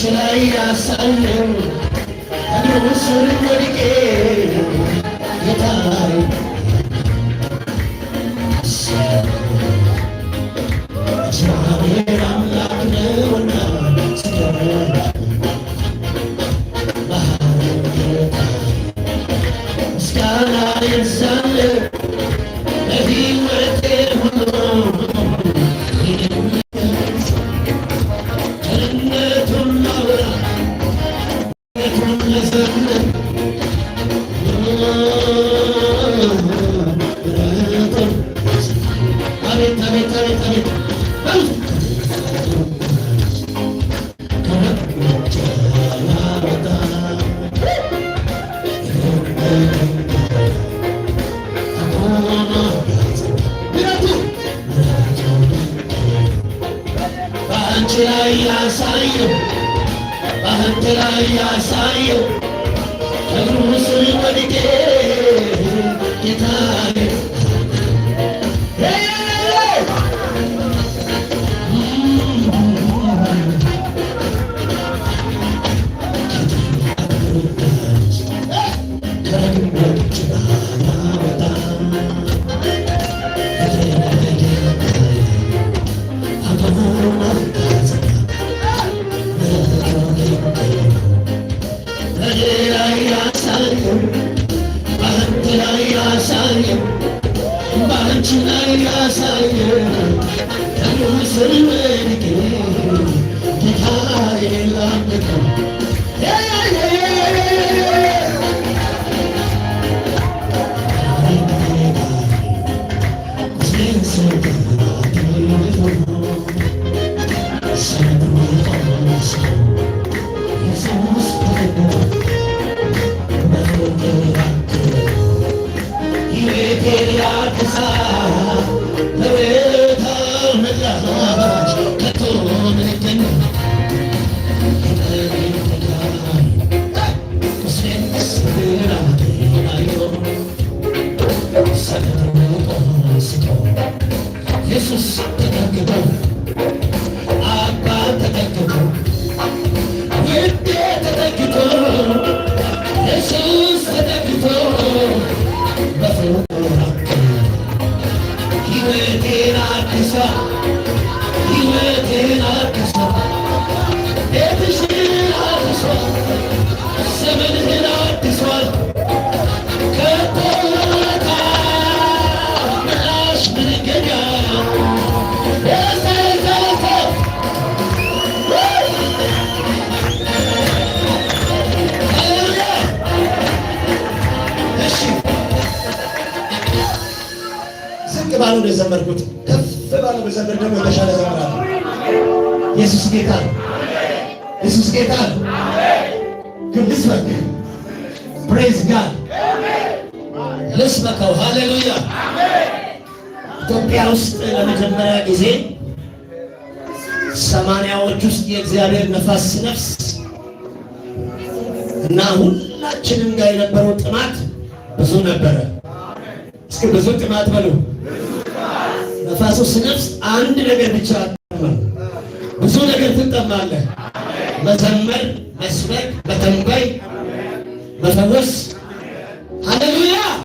በአንቺ ላይ ያሳየው እግሩ ስር ወድቄ ጌታዬ እግዚአብሔር አምላክ ነውና ስገድ ምስጋና ይብዛልህ ለሕይወቴ ሁሉ ቸርነቱን ላውራ ቸርነቱን ልዘምር ምሕረቱን አቤት አቤት አቤት አቤት በአንቺ ላይ ያሳየው በአንቺ ላይ ያሳየው እግሩ ስር ወድቄ ጌታዬ በአንቺ ላይ ያሳየው እግሩ ስር ወድቄ ጌታዬ ላምልከው ኢየሱስ ተጠግቶ አባ ተጠግቶ ውዴ ተጠግቶ ኢየሱስ ተጠግቶ በፍቅር ሕይወቴን አድሷል ሕይወቴን አድሷል ቤትሽን አድሷል ዘመንህን አድሷል ባለው ነው የዘመርኩት። ከፍ ባለው በዘመር ደግሞ የተሻለ ዘመራለሁ። ኢየሱስ ጌታ ነው። ኢየሱስ ጌታ ነው። ልስበክ። ፕሬዝ ጋድ ልስበከው። ሃሌሉያ። ኢትዮጵያ ውስጥ ለመጀመሪያ ጊዜ 80ዎች ውስጥ የእግዚአብሔር ነፋስ ሲነፍስ እና ሁላችንም ጋር የነበረው ጥማት ብዙ ነበረ። እስኪ ብዙ ጥማት በሉ። ነፋሱ ሲነፍስ አንድ ነገር ብቻ አትጠማም፣ ብዙ ነገር ትጠማለህ። መዘመር፣ መስበክ፣ መተንበይ፣ መፈወስ፣